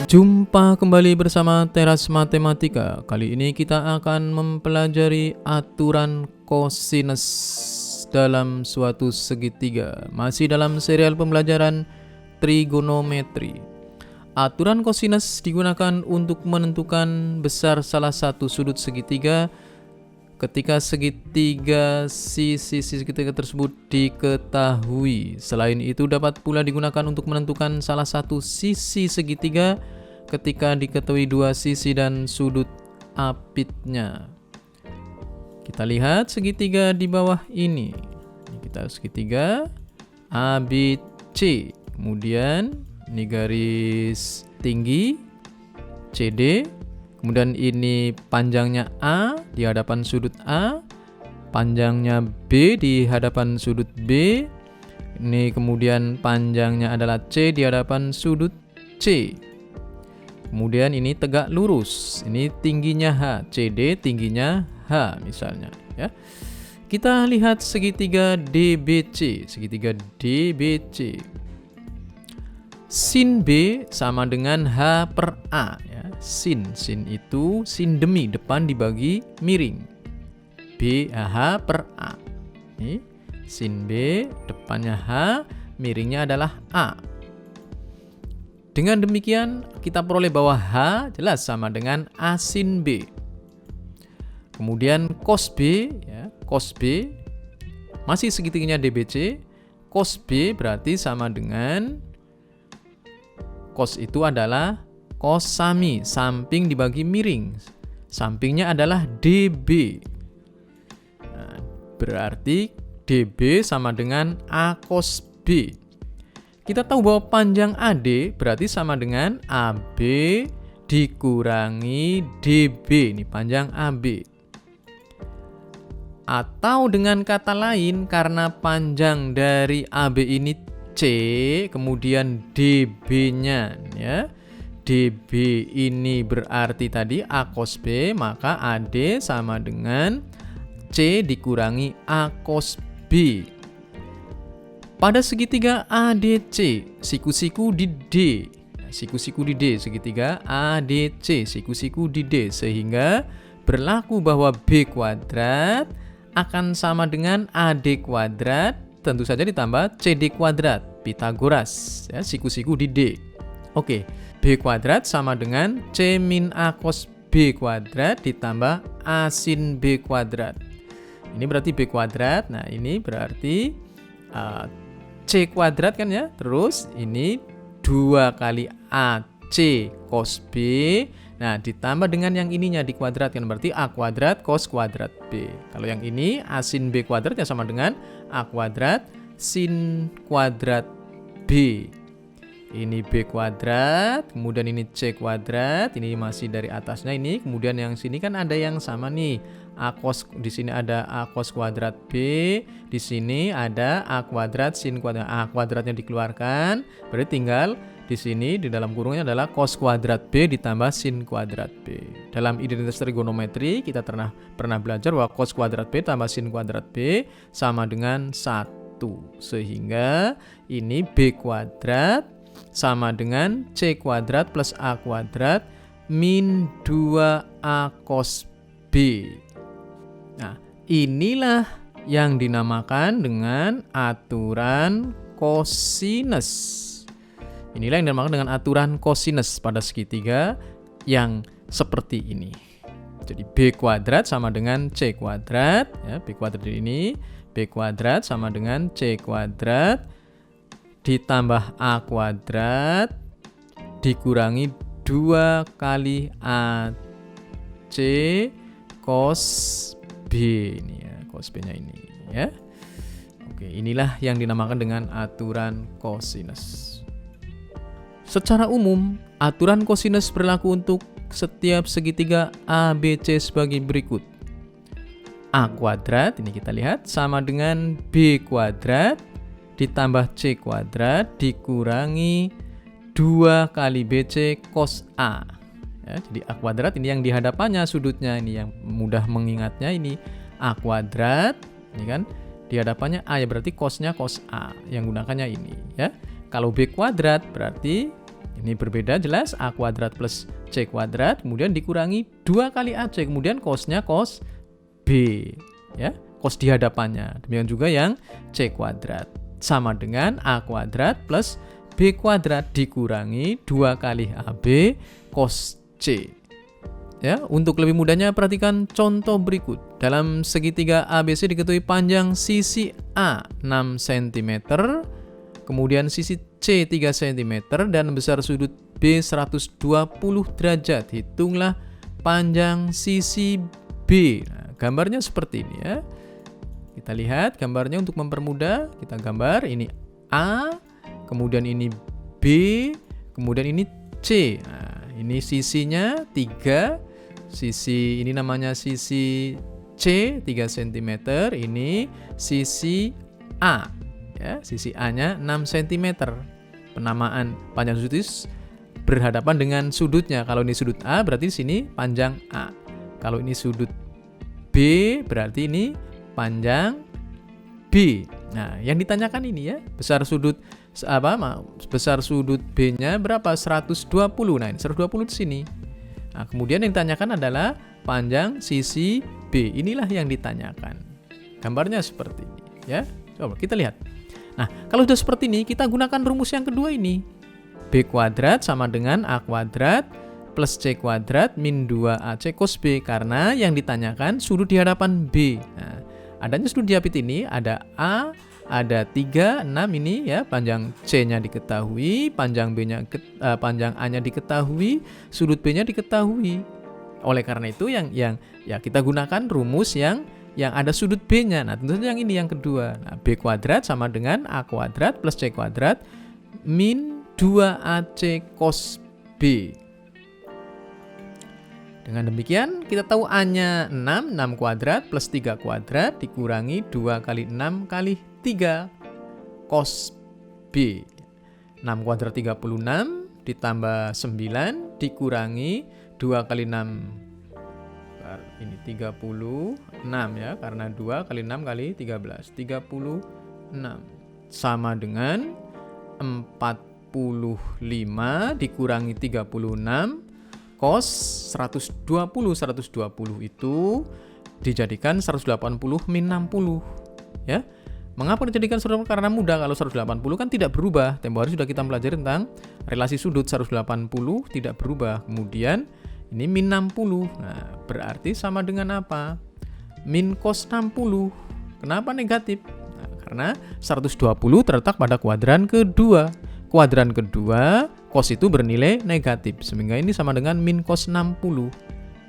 Jumpa kembali bersama Teras Matematika. Kali ini kita akan mempelajari aturan kosinus dalam suatu segitiga. Masih dalam serial pembelajaran trigonometri. Aturan kosinus digunakan untuk menentukan besar salah satu sudut segitiga ketika sisi segitiga tersebut diketahui. Selain itu dapat pula digunakan untuk menentukan salah satu sisi segitiga ketika diketahui dua sisi dan sudut apitnya. Kita lihat segitiga di bawah ini. Kita segitiga ABC. Kemudian ini garis tinggi CD. Kemudian ini panjangnya A di hadapan sudut A, panjangnya B di hadapan sudut B. Ini kemudian panjangnya adalah C di hadapan sudut C. Kemudian ini tegak lurus. Ini tingginya H, CD tingginya H misalnya, ya. Kita lihat segitiga DBC, segitiga DBC. Sin B sama dengan H per A, ya. Sin itu sin demi, depan dibagi miring. H per A. Ini sin B, depannya H, miringnya adalah A. Dengan demikian kita peroleh bahwa H jelas sama dengan A sin B. Kemudian cos B, ya, cos B masih segitiganya DBC. Cos B berarti sama dengan cos itu adalah cos sami, samping dibagi miring. Sampingnya adalah DB. Nah, berarti DB sama dengan A cos B. Kita tahu bahwa panjang AD berarti sama dengan AB dikurangi DB. Ini panjang AB. Atau dengan kata lain, karena panjang dari AB ini C, kemudian DB-nya, ya. DB ini berarti tadi A cos B, maka AD sama dengan C dikurangi A cos B. Pada segitiga ADC, siku-siku di D. Siku-siku di D, segitiga ADC, siku-siku di D. Sehingga berlaku bahwa B kuadrat akan sama dengan AD kuadrat, tentu saja ditambah CD kuadrat, Pitagoras, ya, siku-siku di D. Oke, B kuadrat sama dengan C min A cos B kuadrat ditambah A sin B kuadrat. Ini berarti B kuadrat, nah ini berarti C kuadrat kan, ya. Terus ini 2 kali AC cos B. Nah, ditambah dengan yang ininya dikuadratkan, berarti A kuadrat cos kuadrat B. Kalau yang ini A sin B kuadrat yang sama dengan A kuadrat sin kuadrat B. Ini B kuadrat, kemudian ini C kuadrat, ini masih dari atasnya ini. Kemudian yang sini kan ada yang sama nih. A cos, di sini ada A cos kuadrat B, di sini ada A kuadrat sin kuadrat. A kuadratnya dikeluarkan, berarti tinggal di sini di dalam kurungnya adalah cos kuadrat B ditambah sin kuadrat B. Dalam identitas trigonometri kita pernah belajar bahwa cos kuadrat B tambah sin kuadrat B sama dengan 1. Sehingga ini B kuadrat sama dengan C kuadrat plus A kuadrat min 2A cos B. Nah, inilah yang dinamakan dengan aturan kosinus. Inilah yang dinamakan dengan aturan kosinus pada segitiga yang seperti ini. Jadi B kuadrat sama dengan C kuadrat, ya, B kuadrat ini B kuadrat sama dengan C kuadrat ditambah A kuadrat dikurangi 2 kali AC cos B ini, ya, cos B-nya ini, ya. Oke, inilah yang dinamakan dengan aturan kosinus. Secara umum, aturan kosinus berlaku untuk setiap segitiga ABC sebagai berikut. A kuadrat, ini kita lihat, sama dengan B kuadrat ditambah C kuadrat dikurangi 2 kali BC cos A. Ya, jadi A kuadrat ini yang di hadapannya sudutnya, ini yang mudah mengingatnya, ini A kuadrat, ini kan di hadapannya A, ya berarti cosnya cos A, yang gunakannya ini, ya. Kalau B kuadrat berarti Ini berbeda jelas, A kuadrat plus C kuadrat, kemudian dikurangi 2 kali AC, kemudian cosnya cos B, ya, cos di hadapannya. Demikian juga yang C kuadrat, sama dengan A kuadrat plus B kuadrat dikurangi 2 kali AB cos C. Ya, untuk lebih mudahnya perhatikan contoh berikut. Dalam segitiga ABC diketahui panjang sisi A 6 cm, kemudian sisi C 3 cm dan besar sudut B 120 derajat. Hitunglah panjang sisi B. Nah, gambarnya seperti ini ya. Kita lihat gambarnya untuk mempermudah. Kita gambar ini A, kemudian ini B, kemudian ini C. Nah, ini sisinya 3. Sisi ini namanya sisi C 3 cm, ini sisi A. Ya, sisi A-nya 6 cm. Penamaan panjang sudut itu berhadapan dengan sudutnya. Kalau ini sudut A berarti sini panjang A. Kalau ini sudut B berarti ini panjang B. Nah, yang ditanyakan ini ya, besar sudut B-nya berapa? 120. Nah, ini 120 di sini. Nah, kemudian yang ditanyakan adalah panjang sisi B. Inilah yang ditanyakan. Gambarnya seperti ini ya. Coba kita lihat. Nah, kalau sudah seperti ini, kita gunakan rumus yang kedua ini. B kuadrat sama dengan A kuadrat plus C kuadrat min 2AC cos B. Karena yang ditanyakan sudut di hadapan B. Nah, adanya sudut diapit ini, ada A, ada 3, 6 ini ya, panjang C-nya diketahui, panjang panjang A-nya diketahui, sudut B-nya diketahui. Oleh karena itu yang ya kita gunakan rumus yang ada sudut B-nya. Nah, tentu saja yang ini yang kedua. Nah, B kuadrat sama dengan A kuadrat plus C kuadrat min 2AC cos B. Dengan demikian kita tahu A-nya 6 kuadrat plus 3 kuadrat dikurangi 2 kali 6 kali 3 cos B. 6 kuadrat 36 ditambah 9 dikurangi 2 kali 6. Ini 36 ya, karena 2 kali 6 kali 13. 36 sama dengan 45 dikurangi 36 cos 120. 120 itu dijadikan 180 min 60 ya. Mengapa dijadikan 180? Karena mudah, kalau 180 kan tidak berubah. Tempo hari sudah kita pelajari tentang relasi sudut. 180 tidak berubah. Kemudian ini min 60. Nah, berarti sama dengan apa? Min cos 60. Kenapa negatif? Nah, karena 120 terletak pada kuadran kedua. Kuadran kedua, cos itu bernilai negatif. Sehingga ini sama dengan min cos 60.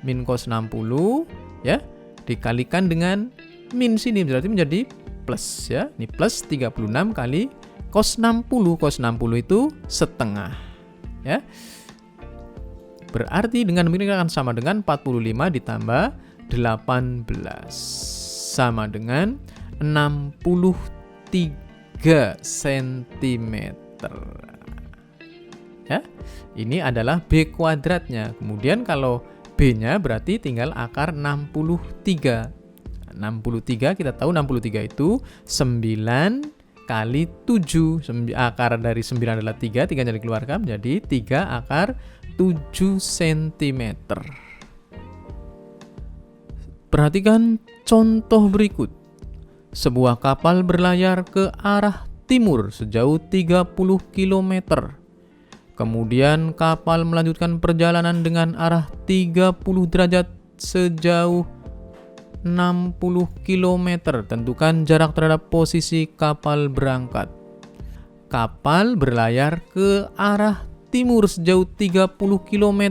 Min cos 60 ya, dikalikan dengan min sini berarti menjadi plus ya. Ini plus 36 kali cos 60. Cos 60 itu setengah ya. Berarti dengan demikian akan sama dengan 45 ditambah 18 sama dengan 63 cm. Ya. Ini adalah B kuadratnya. Kemudian kalau B-nya berarti tinggal akar 63. 63 kita tahu 63 itu 9 kali 7. Akar dari 9 adalah 3, 3-nya dikeluarkan menjadi 3 akar 7 cm. Perhatikan contoh berikut. Sebuah kapal berlayar ke arah timur sejauh 30 km. Kemudian kapal melanjutkan perjalanan dengan arah 30 derajat sejauh 60 km. Tentukan jarak terhadap posisi kapal berangkat. Kapal berlayar ke arah timur sejauh 30 km.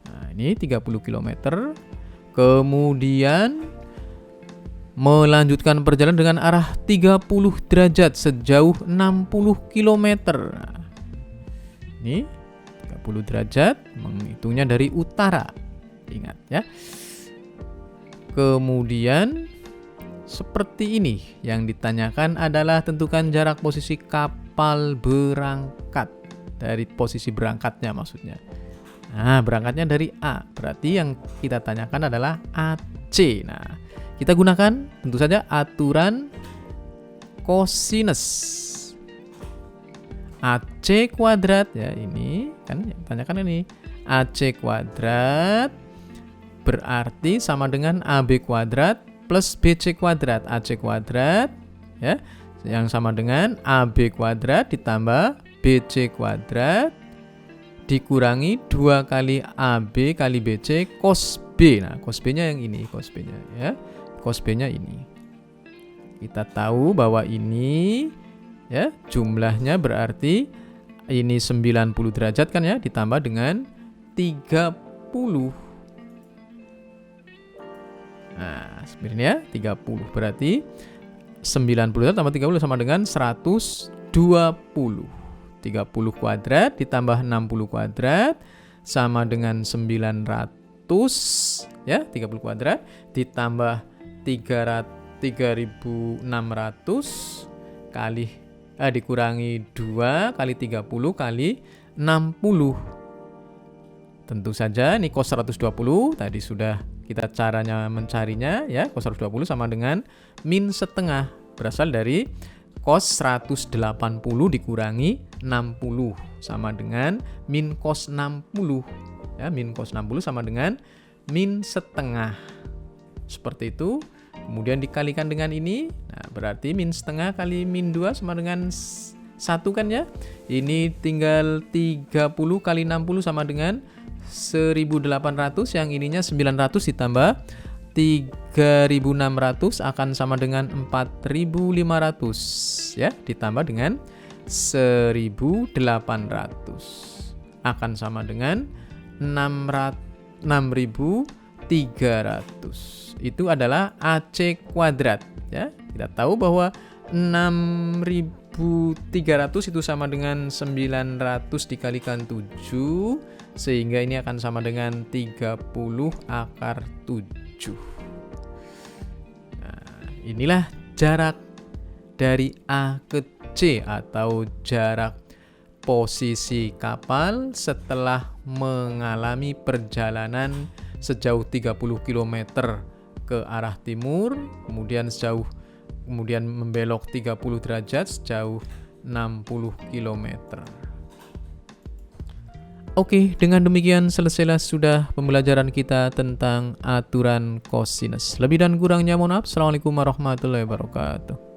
Nah, ini 30 km. Kemudian melanjutkan perjalanan dengan arah 30 derajat sejauh 60 km. Nah, ini 30 derajat, menghitungnya dari utara. Ingat ya. Kemudian seperti ini, yang ditanyakan adalah tentukan jarak posisi kapal berangkat. Dari posisi berangkatnya maksudnya. Nah, berangkatnya dari A. Berarti yang kita tanyakan adalah AC. Nah, kita gunakan tentu saja aturan cosinus. AC kuadrat ya, ini kan yang tanyakan ini. AC kuadrat berarti sama dengan AB kuadrat plus BC kuadrat. AC kuadrat ya yang sama dengan AB kuadrat ditambah BC kuadrat dikurangi 2 kali AB kali BC cos B. Nah, cos B-nya yang ini, cos B-nya ya. Cos B-nya ini. Kita tahu bahwa ini ya jumlahnya berarti ini 90 derajat kan ya, ditambah dengan 30. Nah, sebenarnya 30 berarti 90 tambah 30 sama dengan 120. 30 kuadrat ditambah 60 kuadrat sama dengan 900 ya, 30 kuadrat ditambah 3600 kali dikurangi 2 kali 30 kali 60. Tentu saja ini cos 120 tadi sudah kita caranya mencarinya ya. Cos 120 sama dengan min setengah, berasal dari cos 180 dikurangi 60 sama dengan min cos 60 ya. Min cos 60 sama dengan min setengah, seperti itu. Kemudian dikalikan dengan ini, nah berarti min setengah kali min 2 sama dengan 1 kan ya. Ini tinggal 30 kali 60 sama dengan 1800, yang ininya 900 ditambah 3600 akan sama dengan 4500 ya, ditambah dengan 1800 akan sama dengan 6300. Itu adalah AC kuadrat ya. Kita tahu bahwa 6300 itu sama dengan 900 dikalikan 7, sehingga ini akan sama dengan 30 akar 7. Nah, inilah jarak dari A ke C atau jarak posisi kapal setelah mengalami perjalanan sejauh 30 km ke arah timur, kemudian membelok 30 derajat sejauh 60 km. Oke, dengan demikian selesailah sudah pembelajaran kita tentang aturan kosinus. Lebih dan kurangnya mohon maaf. Assalamualaikum warahmatullahi wabarakatuh.